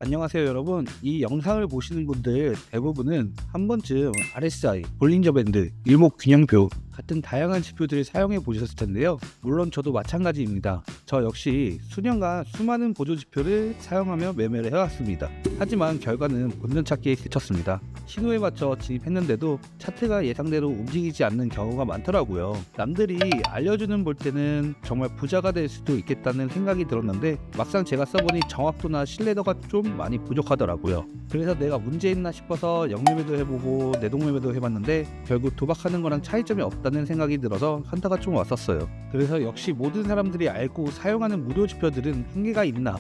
안녕하세요 여러분. 이 영상을 보시는 분들 대부분은 한 번쯤 RSI, 볼린저 밴드, 일목균형표 같은 다양한 지표들을 사용해 보셨을 텐데요. 물론 저도 마찬가지입니다. 저 역시 수년간 수많은 보조 지표를 사용하며 매매를 해왔습니다. 하지만 결과는 본전 찾기에 그쳤습니다. 신호에 맞춰 진입했는데도 차트가 예상대로 움직이지 않는 경우가 많더라고요. 남들이 알려주는 볼 때는 정말 부자가 될 수도 있겠다는 생각이 들었는데 막상 제가 써보니 정확도나 신뢰도가 좀 많이 부족하더라고요. 그래서 내가 문제 있나 싶어서 영매매도 해보고 내동매매도 해봤는데 결국 도박하는 거랑 차이점이 없다는 생각이 들어서 현타가 좀 왔었어요. 그래서 역시 모든 사람들이 알고 사용하는 무료 지표들은 한계가 있나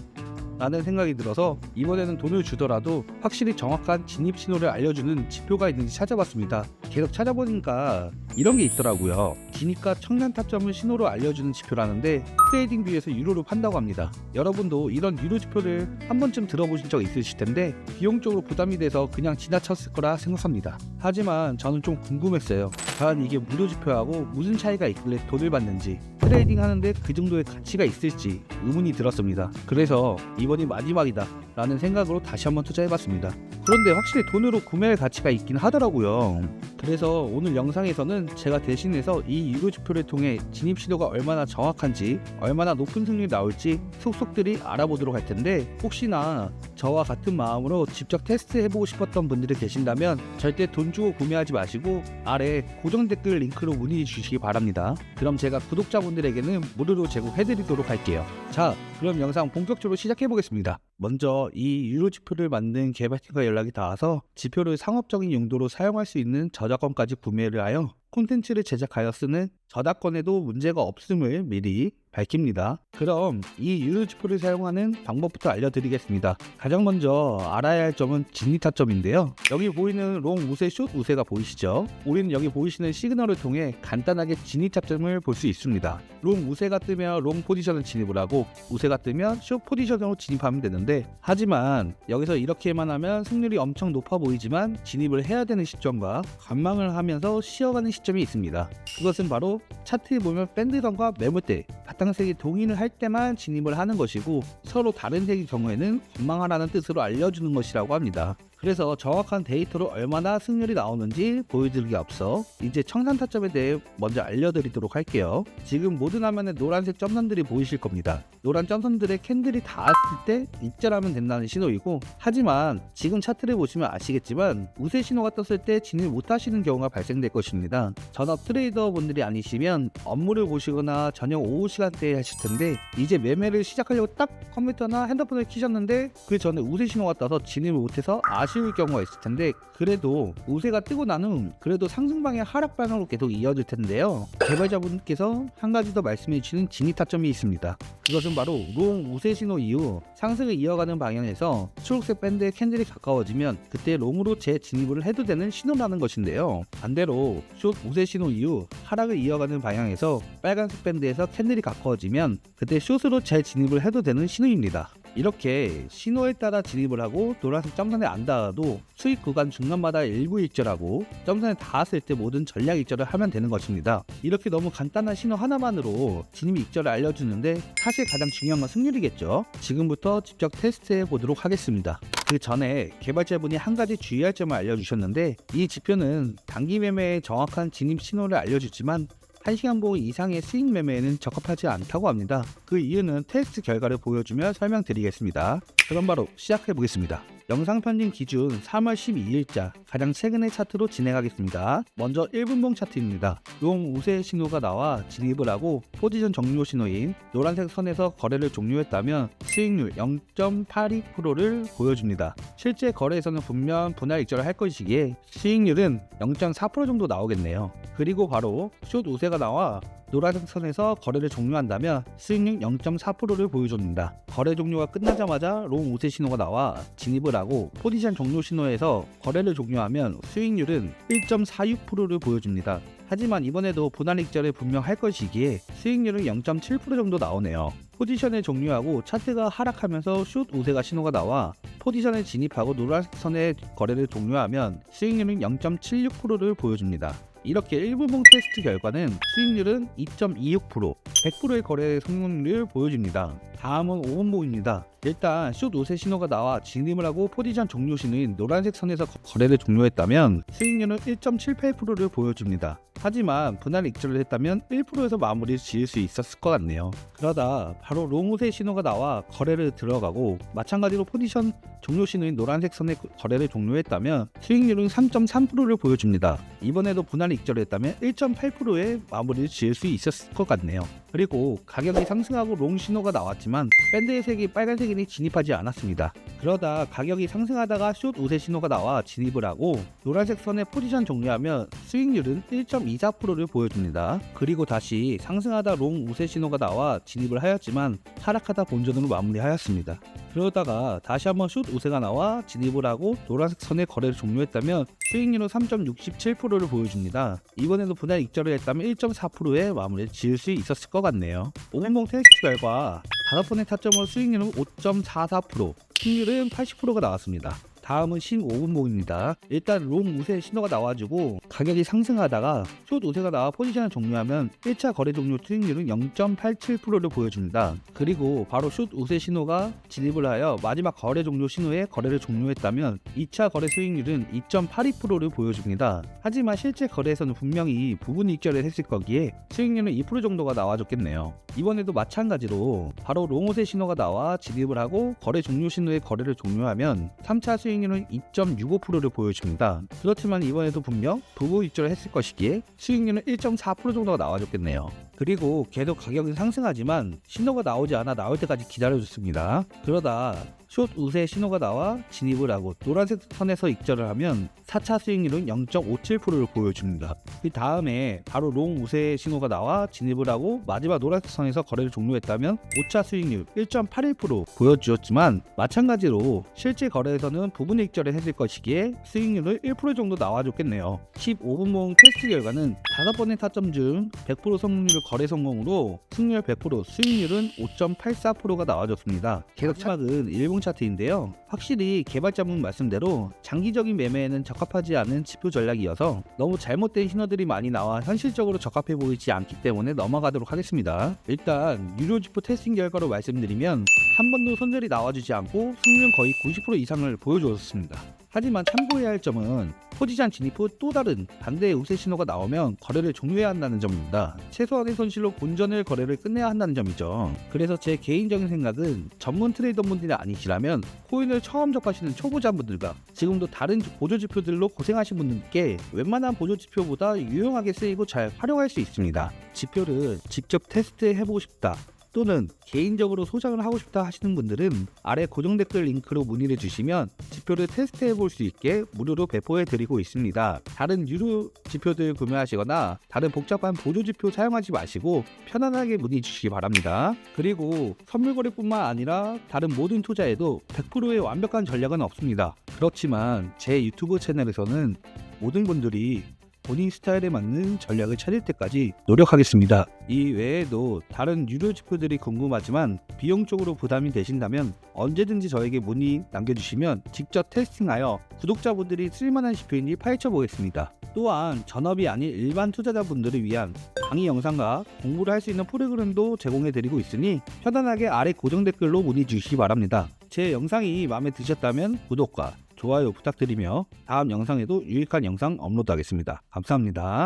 라는 생각이 들어서 이번에는 돈을 주더라도 확실히 정확한 진입 신호를 알려주는 지표가 있는지 찾아봤습니다. 계속 찾아보니까 이런 게 있더라고요. 기니까 청량 타점을 신호로 알려주는 지표라는데 트레이딩 뷰에서 유료로 판다고 합니다. 여러분도 이런 유료 지표를 한 번쯤 들어보신 적 있으실 텐데 비용적으로 부담이 돼서 그냥 지나쳤을 거라 생각합니다. 하지만 저는 좀 궁금했어요. 과연 이게 무료 지표하고 무슨 차이가 있길래 돈을 받는지, 트레이딩 하는데 그 정도의 가치가 있을지 의문이 들었습니다. 그래서 이번이 마지막이다 라는 생각으로 다시 한번 투자해봤습니다. 그런데 확실히 돈으로 구매할 가치가 있긴 하더라고요. 그래서 오늘 영상에서는 제가 대신해서 이 유료 지표를 통해 진입 신호가 얼마나 정확한지, 얼마나 높은 승률이 나올지 속속들이 알아보도록 할 텐데, 혹시나 저와 같은 마음으로 직접 테스트해보고 싶었던 분들이 계신다면 절대 돈 주고 구매하지 마시고 아래 고정 댓글 링크로 문의 주시기 바랍니다. 그럼 제가 구독자분들에게는 무료로 제공해드리도록 할게요. 자, 그럼 영상 본격적으로 시작해보겠습니다. 먼저 이 유료 지표를 만든 개발팀과 연락이 닿아서 지표를 상업적인 용도로 사용할 수 있는 저작권까지 구매를 하여 콘텐츠를 제작하여 쓰는 저작권에도 문제가 없음을 미리 밝힙니다. 그럼 이 유료 지표를 사용하는 방법부터 알려드리겠습니다. 가장 먼저 알아야 할 점은 진입 타점인데요. 여기 보이는 롱 우세, 숏 우세가 보이시죠? 우리는 여기 보이시는 시그널을 통해 간단하게 진입 타점을 볼 수 있습니다. 롱 우세가 뜨면 롱 포지션을 진입을 하고 우세가 뜨면 숏 포지션으로 진입하면 되는데, 하지만 여기서 이렇게만 하면 승률이 엄청 높아 보이지만 진입을 해야 되는 시점과 관망을 하면서 쉬어가는 시점이 있습니다. 그것은 바로 차트에 보면 밴드선과 매물대, 바탕색이 동일을 할 때만 진입을 하는 것이고 서로 다른 색의 경우에는 관망하라는 뜻으로 알려주는 것이라고 합니다. 그래서 정확한 데이터로 얼마나 승률이 나오는지 보여드리기 앞서 이제 청산 타점에 대해 먼저 알려드리도록 할게요. 지금 모든 화면에 노란색 점선들이 보이실 겁니다. 노란 점선들의 캔들이 닿았을 때 입절하면 된다는 신호이고, 하지만 지금 차트를 보시면 아시겠지만 우세 신호가 떴을 때 진입 못하시는 경우가 발생될 것입니다. 전업 트레이더 분들이 아니시면 업무를 보시거나 저녁 오후 시간대에 하실 텐데, 이제 매매를 시작하려고 딱 컴퓨터나 핸드폰을 켜셨는데 그 전에 우세 신호가 떠서 진입을 못해서 아쉬울 경우가 있을 텐데, 그래도 우세가 뜨고 나는 그래도 상승방향 하락방향으로 계속 이어질 텐데요. 개발자분께서 한 가지 더 말씀해 주시는 진입 타점이 있습니다. 그것은 바로 롱 우세 신호 이후 상승을 이어가는 방향에서 초록색 밴드의 캔들이 가까워지면 그때 롱으로 재진입을 해도 되는 신호라는 것인데요. 반대로 숏 우세 신호 이후 하락을 이어가는 방향에서 빨간색 밴드에서 캔들이 가까워지면 그때 숏으로 재진입을 해도 되는 신호입니다. 이렇게 신호에 따라 진입을 하고 노란색 점선에 안 닿아도 수익 구간 중간마다 일부 일절하고 점선에 닿았을 때 모든 전략 일절을 하면 되는 것입니다. 이렇게 너무 간단한 신호 하나만으로 진입 일절을 알려주는데 사실 가장 중요한 건 승률이겠죠. 지금부터 직접 테스트해 보도록 하겠습니다. 그 전에 개발자분이 한 가지 주의할 점을 알려주셨는데, 이 지표는 단기 매매의 정확한 진입 신호를 알려주지만 1시간 보호 이상의 수익 매매에는 적합하지 않다고 합니다. 그 이유는 테스트 결과를 보여주며 설명드리겠습니다. 그럼 바로 시작해 보겠습니다. 영상 편집 기준 3월 12일자 가장 최근의 차트로 진행하겠습니다. 먼저 1분봉 차트입니다. 롱 우세 신호가 나와 진입을 하고 포지션 종료 신호인 노란색 선에서 거래를 종료했다면 수익률 0.82%를 보여줍니다. 실제 거래에서는 분명 분할 익절을 할 것이기에 수익률은 0.4% 정도 나오겠네요. 그리고 바로 숏 우세가 나와 노란색 선에서 거래를 종료한다면 수익률 0.4%를 보여줍니다. 거래 종료가 끝나자마자 롱 우세 신호가 나와 진입을 하고 포지션 종료 신호에서 거래를 종료하면 수익률은 1.46%를 보여줍니다. 하지만 이번에도 분할 익절을 분명 할 것이기에 수익률은 0.7% 정도 나오네요. 포지션을 종료하고 차트가 하락하면서 숏 우세가 신호가 나와 포지션에 진입하고 노란색 선의 거래를 종료하면 수익률은 0.76%를 보여줍니다. 이렇게 1분봉 테스트 결과는 수익률은 2.26%, 100%의 거래 성공률을 보여줍니다. 다음은 5분봉입니다. 일단 숏 우세 신호가 나와 진입을 하고 포지션 종료 시는 노란색 선에서 거래를 종료했다면 수익률은 1.78%를 보여줍니다. 하지만 분할 익절을 했다면 1%에서 마무리를 지을 수 있었을 것 같네요. 그러다 바로 롱 우세 신호가 나와 거래를 들어가고 마찬가지로 포지션 종료 신호인 노란색 선의 거래를 종료했다면 수익률은 3.3%를 보여줍니다. 이번에도 분할 익절을 했다면 1.8%의 마무리를 지을 수 있었을 것 같네요. 그리고 가격이 상승하고 롱 신호가 나왔지만 밴드의 색이 빨간색이니 진입하지 않았습니다. 그러다 가격이 상승하다가 숏 우세 신호가 나와 진입을 하고 노란색 선에 포지션 종료하면 수익률은 1.24%를 보여줍니다. 그리고 다시 상승하다 롱 우세 신호가 나와 진입을 하였지만 하락하다 본전으로 마무리하였습니다. 그러다가 다시 한번 숏 우세가 나와 진입을 하고 노란색 선의 거래를 종료했다면 수익률은 3.67%를 보여줍니다. 이번에도 분할 익절을 했다면 1.4%의 마무리를 지을 수 있었을 것 같네요. 5분봉 테스트 결과 5번의 타점으로 수익률은 5.44%, 승률은 80%가 나왔습니다. 다음은 15분봉입니다. 일단 롱 우세 신호가 나와주고 가격이 상승하다가 숏 우세가 나와 포지션을 종료하면 1차 거래 종료 수익률은 0.87%를 보여줍니다. 그리고 바로 숏 우세 신호가 진입을 하여 마지막 거래 종료 신호에 거래를 종료했다면 2차 거래 수익률은 2.82%를 보여줍니다. 하지만 실제 거래에서는 분명히 부분 익절을 했을 거기에 수익률은 2% 정도가 나와줬겠네요. 이번에도 마찬가지로 바로 롱 우세 신호가 나와 진입을 하고 거래 종료 신호에 거래를 종료하면 3차 수익률은 2.65%를 보여줍니다. 그렇지만 이번에도 분명 부분 익절을 했을 것이기에 수익률은 1.4% 정도가 나와줬겠네요. 그리고 계속 가격은 상승하지만 신호가 나오지 않아 나올 때까지 기다려줬습니다. 그러다 숏 우세 신호가 나와 진입을 하고 노란색 선에서 익절을 하면 4차 수익률은 0.57%를 보여줍니다. 그 다음에 바로 롱 우세 신호가 나와 진입을 하고 마지막 노란색 선에서 거래를 종료했다면 5차 수익률 1.81% 보여주었지만 마찬가지로 실제 거래에서는 부분 익절을 했을 것이기에 수익률을 1% 정도 나와줬겠네요. 15분봉 테스트 결과는 5번의 타점 중 100% 성공률을 거래 성공으로 승률 100%, 수익률은 5.84%가 나와줬습니다. 계속 차박은 일봉 차트인데요. 확실히 개발자분 말씀대로 장기적인 매매에는 적합하지 않은 지표 전략이어서 너무 잘못된 신호들이 많이 나와 현실적으로 적합해 보이지 않기 때문에 넘어가도록 하겠습니다. 일단 유료 지표 테스팅 결과로 말씀드리면 한 번도 손절이 나와주지 않고 승률은 거의 90% 이상을 보여주었습니다. 하지만 참고해야 할 점은 포지션 진입 후 또 다른 반대의 우세 신호가 나오면 거래를 종료해야 한다는 점입니다. 최소한의 손실로 본전을 거래를 끝내야 한다는 점이죠. 그래서 제 개인적인 생각은 전문 트레이더분들이 아니시라면 코인을 처음 접하시는 초보자분들과 지금도 다른 보조지표들로 고생하신 분들께 웬만한 보조지표보다 유용하게 쓰이고 잘 활용할 수 있습니다. 지표를 직접 테스트해보고 싶다 또는 개인적으로 소장을 하고 싶다 하시는 분들은 아래 고정 댓글 링크로 문의를 주시면 지표를 테스트해 볼 수 있게 무료로 배포해 드리고 있습니다. 다른 유료 지표들 구매하시거나 다른 복잡한 보조 지표 사용하지 마시고 편안하게 문의 주시기 바랍니다. 그리고 선물 거래뿐만 아니라 다른 모든 투자에도 100%의 완벽한 전략은 없습니다. 그렇지만 제 유튜브 채널에서는 모든 분들이 본인 스타일에 맞는 전략을 찾을 때까지 노력하겠습니다. 이 외에도 다른 유료 지표들이 궁금하지만 비용적으로 부담이 되신다면 언제든지 저에게 문의 남겨주시면 직접 테스팅하여 구독자분들이 쓸만한 지표인지 파헤쳐 보겠습니다. 또한 전업이 아닌 일반 투자자분들을 위한 강의 영상과 공부를 할 수 있는 프로그램도 제공해 드리고 있으니 편안하게 아래 고정 댓글로 문의 주시기 바랍니다. 제 영상이 마음에 드셨다면 구독과 좋아요 부탁드리며 다음 영상에도 유익한 영상 업로드하겠습니다. 감사합니다.